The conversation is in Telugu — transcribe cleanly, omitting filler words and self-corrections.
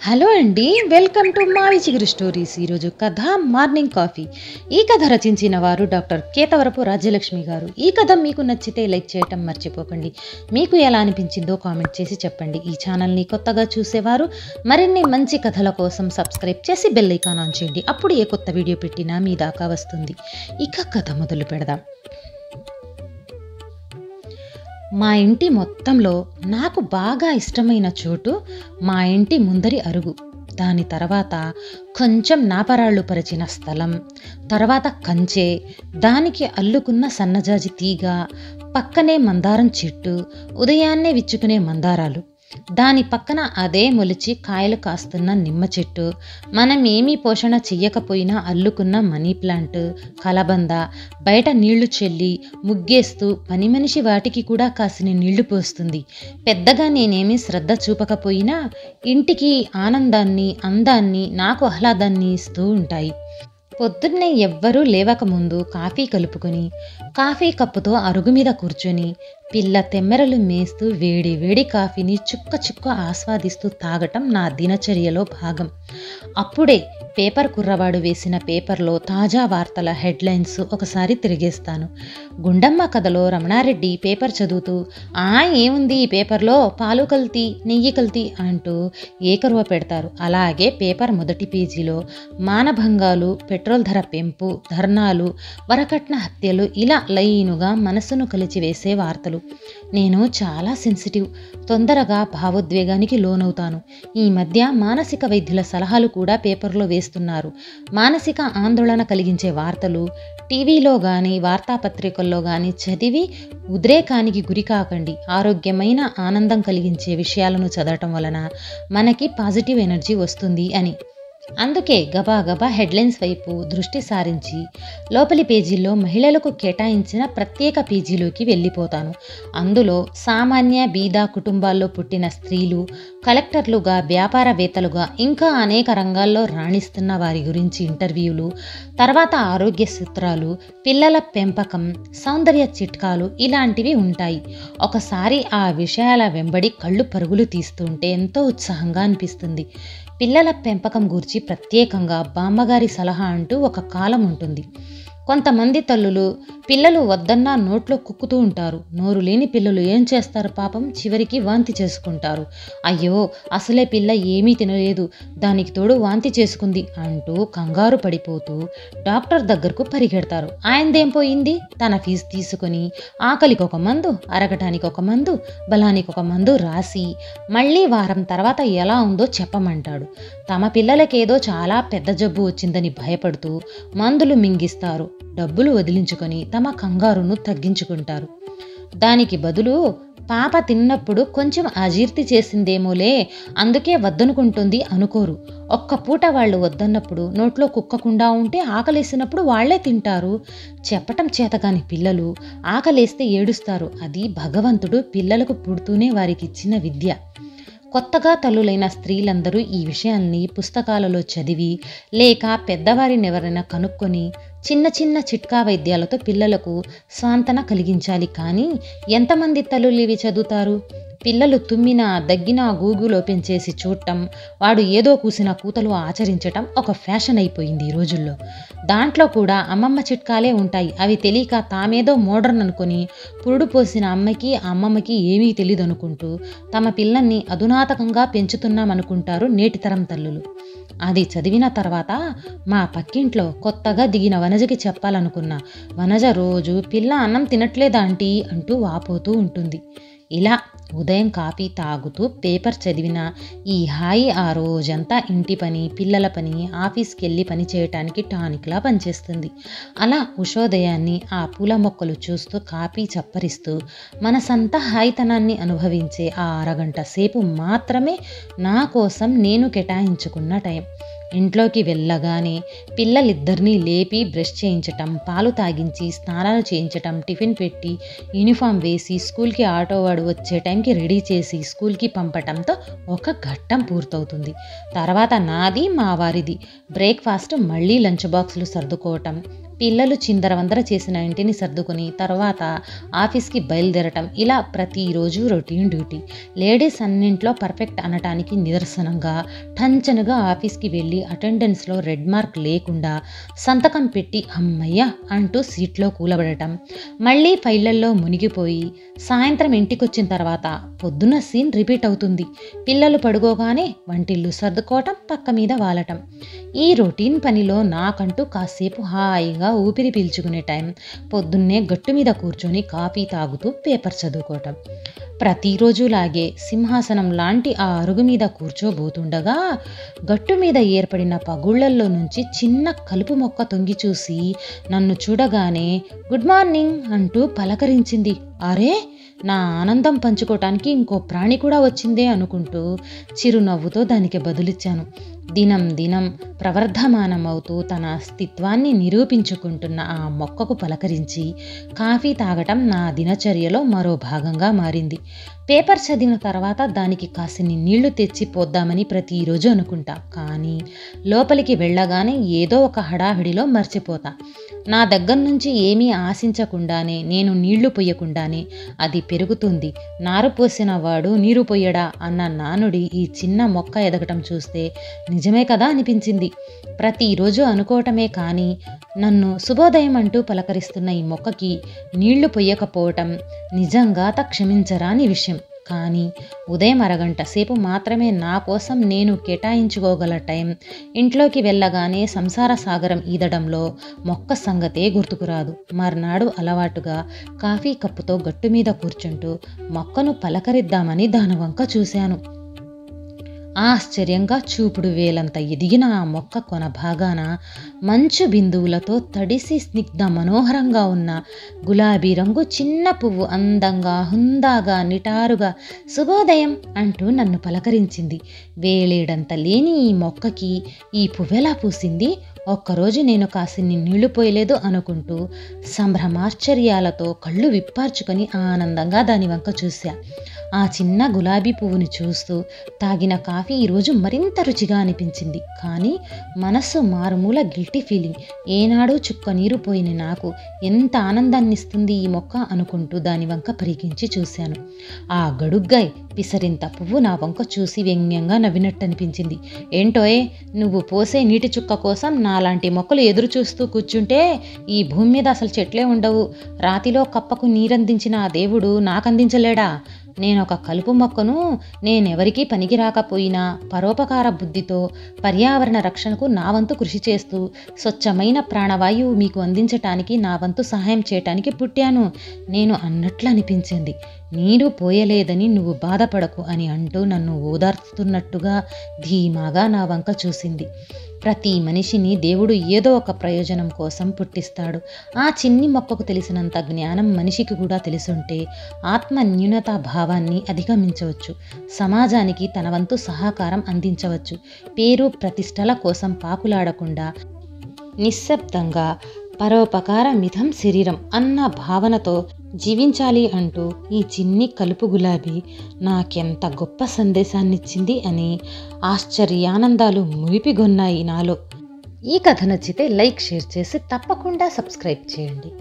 హలో అండి, వెల్కమ్ టు మావి చిగురు స్టోరీస్. ఈరోజు కథ మార్నింగ్ కాఫీ. ఈ కథ రచించిన వారు డాక్టర్ కేతవరపు రాజ్యలక్ష్మి గారు. ఈ కథ మీకు నచ్చితే లైక్ చేయటం మర్చిపోకండి. మీకు ఎలా అనిపించిందో కామెంట్ చేసి చెప్పండి. ఈ ఛానల్ని కొత్తగా చూసేవారు మరిన్ని మంచి కథల కోసం సబ్స్క్రైబ్ చేసి బెల్ ఐకాన్ ఆన్ చేయండి. అప్పుడు ఏ కొత్త వీడియో పెట్టినా మీ దాకా వస్తుంది. ఇక కథ మొదలు పెడదాం. మా ఇంటి మొత్తంలో నాకు బాగా ఇష్టమైన చోటు మా ఇంటి ముందరి అరుగు. దాని తర్వాత కొంచెం నాపరాళ్ళు పరిచిన స్థలం, తర్వాత కంచె, దానికి అల్లుకున్న సన్నజాజి తీగ, పక్కనే మందారం చెట్టు, ఉదయాన్నే విచ్చుకునే మందారాలు, దాని పక్కన అదే మొలిచి కాయలు కాస్తున్న నిమ్మ చెట్టు, మనం ఏమీ పోషణ చెయ్యకపోయినా అల్లుకున్న మనీ ప్లాంట్, కలబంద, బయట నీళ్లు చెల్లి ముగ్గేస్తూ పని మనిషి వాటికి కూడా కాసిన నీళ్లు పోస్తుంది. పెద్దగా నేనేమీ శ్రద్ధ చూపకపోయినా ఇంటికి ఆనందాన్ని, అందాన్ని, నాకు ఆహ్లాదాన్ని ఇస్తూ ఉంటాయి. పొద్దున్నే ఎవ్వరూ లేవకముందు కాఫీ కలుపుకొని కాఫీ కప్పుతో అరుగు మీద కూర్చొని పిల్ల తెమ్మెరలు మేస్తూ వేడి వేడి కాఫీని చుక్క చుక్క ఆస్వాదిస్తూ తాగటం నా దినచర్యలో భాగం. అప్పుడే పేపర్ కుర్రవాడు వేసిన పేపర్లో తాజా వార్తల హెడ్లైన్స్ ఒకసారి తిరిగేస్తాను. గుండమ్మ కథలో రమణారెడ్డి పేపర్ చదువుతూ ఏముంది ఈ పేపర్లో, పాలు కల్తీ, నెయ్యి కల్తీ అంటూ ఏకరువ పెడతారు. అలాగే పేపర్ మొదటి పేజీలో మానభంగాలు, పెట్రోల్ ధర పెంపు, ధర్నాలు, వరకట్న హత్యలు, ఇలా లైనుగా మనసును కలిచివేసే వార్తలు. నేను చాలా సెన్సిటివ్, తొందరగా భావోద్వేగానికి లోనవుతాను. ఈ మధ్య మానసిక వైద్యుల సలహాలు కూడా పేపర్లో వేస్తున్నారు. మానసిక ఆందోళన కలిగించే వార్తలు టీవీలో కానీ వార్తాపత్రికల్లో కానీ చదివి ఉద్రేకానికి గురి కాకండి. ఆరోగ్యమైన ఆనందం కలిగించే విషయాలను చదవటం వలన మనకి పాజిటివ్ ఎనర్జీ వస్తుంది అని. అందుకే గబాగబా హెడ్లైన్స్ వైపు దృష్టి సారించి లోపలి పేజీల్లో మహిళలకు కేటాయించిన ప్రత్యేక పేజీలోకి వెళ్ళిపోతాను. అందులో సామాన్య బీద కుటుంబాల్లో పుట్టిన స్త్రీలు కలెక్టర్లుగా, వ్యాపారవేత్తలుగా, ఇంకా అనేక రంగాల్లో రాణిస్తున్న వారి గురించి ఇంటర్వ్యూలు, తర్వాత ఆరోగ్య సూత్రాలు, పిల్లల పెంపకం, సౌందర్య చిట్కాలు ఇలాంటివి ఉంటాయి. ఒకసారి ఆ విషయాల వెంబడి కళ్ళు పరుగులు తీస్తుంటే ఎంతో ఉత్సాహంగా అనిపిస్తుంది. పిల్లల పెంపకం గురించి ప్రత్యేకంగా బామ్మగారి సలహా అంటూ ఒక కాలం ఉంటుంది. కొంతమంది తల్లులు పిల్లలు వద్దన్నా నోట్లో కుక్కుతూ ఉంటారు. నోరు లేని పిల్లలు ఏం చేస్తారు పాపం, చివరికి వాంతి చేసుకుంటారు. అయ్యో అసలే పిల్ల ఏమీ తినలేదు, దానికి తోడు వాంతి చేసుకుంది అంటూ కంగారు పడిపోతూ డాక్టర్ దగ్గరకు పరిగెడతారు. ఆయనదేం పోయింది, తన ఫీజు తీసుకొని ఆకలికి ఒక మందు, అరగటానికి ఒక మందు, బలానికి ఒక మందు రాసి మళ్ళీ వారం తర్వాత ఎలా ఉందో చెప్పమంటాడు. తమ పిల్లలకేదో చాలా పెద్ద జబ్బు వచ్చిందని భయపడుతూ మందులు మింగిస్తారు. డబ్బులు వదిలించుకొని తమ కంగారును తగ్గించుకుంటారు. దానికి బదులు పాప తిన్నప్పుడు కొంచెం అజీర్తి చేసిందేమోలే, అందుకే వద్దనుకుంటుంది అనుకోరు. ఒక్క పూట వాళ్ళు వద్దన్నప్పుడు నోట్లో కుక్కకుండా ఉంటే ఆకలేసినప్పుడు వాళ్లే తింటారు. చెప్పటం చేతగాని పిల్లలు ఆకలేస్తే ఏడుస్తారు. అది భగవంతుడు పిల్లలకు పుడుతూనే వారికి ఇచ్చిన విద్య. కొత్తగా తల్లులైన స్త్రీలందరూ ఈ విషయాల్ని పుస్తకాలలో చదివి లేక పెద్దవారినెవరైనా కనుక్కొని చిన్న చిన్న చిట్కా వైద్యాలతో పిల్లలకు స్వాంతన కలిగించాలి. కానీ ఎంతమంది తల్లులు ఇవి చదువుతారు? పిల్లలు తుమ్మినా దగ్గినా గూగుల్ ఓపెన్ చేసి చూడటం, వాడు ఏదో కూసిన కూతలు ఆచరించటం ఒక ఫ్యాషన్ అయిపోయింది ఈ రోజుల్లో. దాంట్లో కూడా అమ్మమ్మ చిట్కాలే ఉంటాయి. అవి తెలియక తామేదో మోడర్న్ అనుకొని పురుడు పోసిన అమ్మకి అమ్మమ్మకి ఏమీ తెలియదు అనుకుంటూ తమ పిల్లల్ని అధునాతకంగా పెంచుతున్నామనుకుంటారు నేటితరం తల్లులు. అది చదివిన తర్వాత మా పక్కింట్లో కొత్తగా దిగిన వనజకి చెప్పాలనుకున్నా. వనజ రోజు పిల్ల అన్నం తినట్లేదా ఆంటీ అంటూ వాపోతూ ఉంటుంది. ఇలా ఉదయం కాఫీ తాగుతూ పేపర్ చదివిన ఈ హాయి ఆ రోజంతా ఇంటి పని, పిల్లల పని, ఆఫీస్కి వెళ్ళి పని చేయటానికి టానిక్లా పనిచేస్తుంది. అలా ఉషోదయాన్ని ఆ పూల మొక్కలు చూస్తూ కాఫీ చప్పరిస్తూ మనసంతా హాయితనాన్ని అనుభవించే ఆ అరగంట సేపు మాత్రమే నా కోసం నేను కేటాయించుకున్న టైం. ఇంట్లోకి వెళ్ళగానే పిల్లలిద్దరినీ లేపి బ్రష్ చేయించటం, పాలు తాగించి స్నానాలు చేయించటం, టిఫిన్ పెట్టి యూనిఫామ్ వేసి స్కూల్కి ఆటో వాడు వచ్చే టైంకి రెడీ చేసి స్కూల్కి పంపటంతో ఒక ఘట్టం పూర్తవుతుంది. తర్వాత నాది మా వారిది బ్రేక్ఫాస్ట్, మళ్ళీ లంచ్ బాక్సులు సర్దుకోవటం, పిల్లలు చిందరవందర చేసిన ఇంటిని సర్దుకుని తర్వాత ఆఫీస్కి బయలుదేరటం, ఇలా ప్రతిరోజు రొటీన్ డ్యూటీ. లేడీస్ అన్నింట్లో పర్ఫెక్ట్ అనటానికి నిదర్శనంగా టంచనగా ఆఫీస్కి వెళ్ళి అటెండెన్స్లో రెడ్ మార్క్ లేకుండా సంతకం పెట్టి అమ్మయ్య అంటూ సీట్లో కూలబడటం, మళ్ళీ ఫైళ్ళల్లో మునిగిపోయి సాయంత్రం ఇంటికొచ్చిన తర్వాత పొద్దున్న సీన్ రిపీట్ అవుతుంది. పిల్లలు పడుకోగానే వంటిల్లు సర్దుకోవటం, పక్క మీద వాలటం. ఈ రొటీన్ పనిలో నాకంటూ కాసేపు హాయిగా ఊపిరి పీల్చుకునే టైం పొద్దున్నే గట్టు మీద కూర్చొని కాఫీ తాగుతూ పేపర్ చదువుకోవటం. ప్రతిరోజులాగే సింహాసనం లాంటి ఆ అరుగు మీద కూర్చోబోతుండగా గట్టు మీద ఏర్పడిన పగుళ్లల్లో నుంచి చిన్న కలుపు మొక్క తొంగి చూసి నన్ను చూడగానే గుడ్ మార్నింగ్ అంటూ పలకరించింది. అరే, నా ఆనందం పంచుకోవటానికి ఇంకో ప్రాణి కూడా వచ్చిందే అనుకుంటూ చిరునవ్వుతో దానికి బదులిచ్చాను. దినం దినం ప్రవర్ధమానం అవుతూ తన అస్తిత్వాన్ని నిరూపించుకుంటున్న ఆ మొక్కకు పలకరించి కాఫీ తాగటం నా దినచర్యలో మరో భాగంగా మారింది. పేపర్ చదివిన తర్వాత దానికి కాసిని నీళ్లు తెచ్చి పోద్దామని ప్రతిరోజు అనుకుంటా. కానీ లోపలికి వెళ్ళగానే ఏదో ఒక హడావిడిలో మర్చిపోతా. నా దగ్గర నుంచి ఏమీ ఆశించకుండానే, నేను నీళ్లు పొయ్యకుండానే అది పెరుగుతుంది. నారు పోసిన వాడు నీరు పొయ్యడా అన్న నానుడి ఈ చిన్న మొక్క ఎదగటం చూస్తే నిజమే కదా అనిపించింది. ప్రతిరోజు అనుకోవటమే కానీ నన్ను శుభోదయం అంటూ పలకరిస్తున్న ఈ మొక్కకి నీళ్లు పొయ్యకపోవటం నిజంగా క్షమించరాని విషయం. కానీ ఉదయం అరగంట సేపు మాత్రమే నా కోసం నేను కేటాయించుకోగల టైం ఇంట్లోకి వెళ్ళగానే సంసార సాగరం ఈదడంలో మొక్క సంగతే గుర్తుకురాదు. మర్నాడు అలవాటుగా కాఫీ కప్పుతో గట్టు మీద కూర్చుంటూ మొక్కను పలకరిద్దామని దాని వంక చూశాను. ఆశ్చర్యంగా చూపుడు వేలంత ఎదిగిన ఆ మొక్క కొన భాగాన మంచు బిందువులతో తడిసి స్నిగ్ధ మనోహరంగా ఉన్న గులాబీ రంగు చిన్న పువ్వు అందంగా, హుందాగా, నిటారుగా శుభోదయం అంటూ నన్ను పలకరించింది. వేలేడంత లేని ఈ మొక్కకి ఈ పువ్వెలా పూసింది? ఒక్కరోజు నేను కాసిన్ని నీళ్లు పోయలేదు అనుకుంటూ సంభ్రమాశ్చర్యాలతో కళ్ళు విప్పార్చుకొని ఆనందంగా దాని వంక చూశా. ఆ చిన్న గులాబీ పువ్వుని చూస్తూ తాగిన కాఫీ ఈరోజు మరింత రుచిగా అనిపించింది. కానీ మనస్సు మారుమూల గిల్టీ ఫీలింగ్. ఏనాడూ చుక్క నీరు పోయిన నాకు ఎంత ఆనందాన్నిస్తుంది ఈ మొక్క అనుకుంటూ దాని వంక పరికించి చూశాను. ఆ గడుగ్గాయ్ పిసరింత పువ్వు నా వంక చూసి వ్యంగ్యంగా నవ్వినట్టు అనిపించింది. ఏంటోయే, నువ్వు పోసే నీటి చుక్క కోసం నాలాంటి మొక్కలు ఎదురు చూస్తూ కూర్చుంటే ఈ భూమి మీద అసలు చెట్లే ఉండవు. రాతిలో కప్పకు నీరందించిన ఆ దేవుడు నాకందించలేడా? నేనొక కలుపు మొక్కను. నేనెవరికీ పనికి రాకపోయినా పరోపకార బుద్ధితో పర్యావరణ రక్షణకు నా వంతు కృషి చేస్తూ స్వచ్ఛమైన ప్రాణవాయువు మీకు అందించటానికి నా వంతు సహాయం చేయటానికి పుట్టాను నేను అన్నట్లు అనిపించింది. నీరు పోయలేదని నువ్వు బాధపడకు అని అంటూ నన్ను ఓదార్చుతున్నట్టుగా ధీమాగా నా వంక చూసింది. ప్రతి మనిషిని దేవుడు ఏదో ఒక ప్రయోజనం కోసం పుట్టిస్తాడు. ఆ చిన్ని మొక్కకు తెలిసినంత జ్ఞానం మనిషికి కూడా తెలుసుంటే ఆత్మ న్యూనతా భావాన్ని అధిగమించవచ్చు. సమాజానికి తన వంతు సహకారం అందించవచ్చు. పేరు ప్రతిష్టల కోసం పాకులాడకుండా నిశ్శబ్దంగా పరోపకార మిథం శరీరం అన్న భావనతో జీవించాలి అంటూ ఈ చిన్ని కలుపు గులాబీ నాకెంత గొప్ప సందేశాన్నిచ్చింది అని ఆశ్చర్యానందాలు మురిపిగొన్నాయి నాలో. ఈ కథ నచ్చితే లైక్, షేర్ చేసి తప్పకుండా సబ్స్క్రైబ్ చేయండి.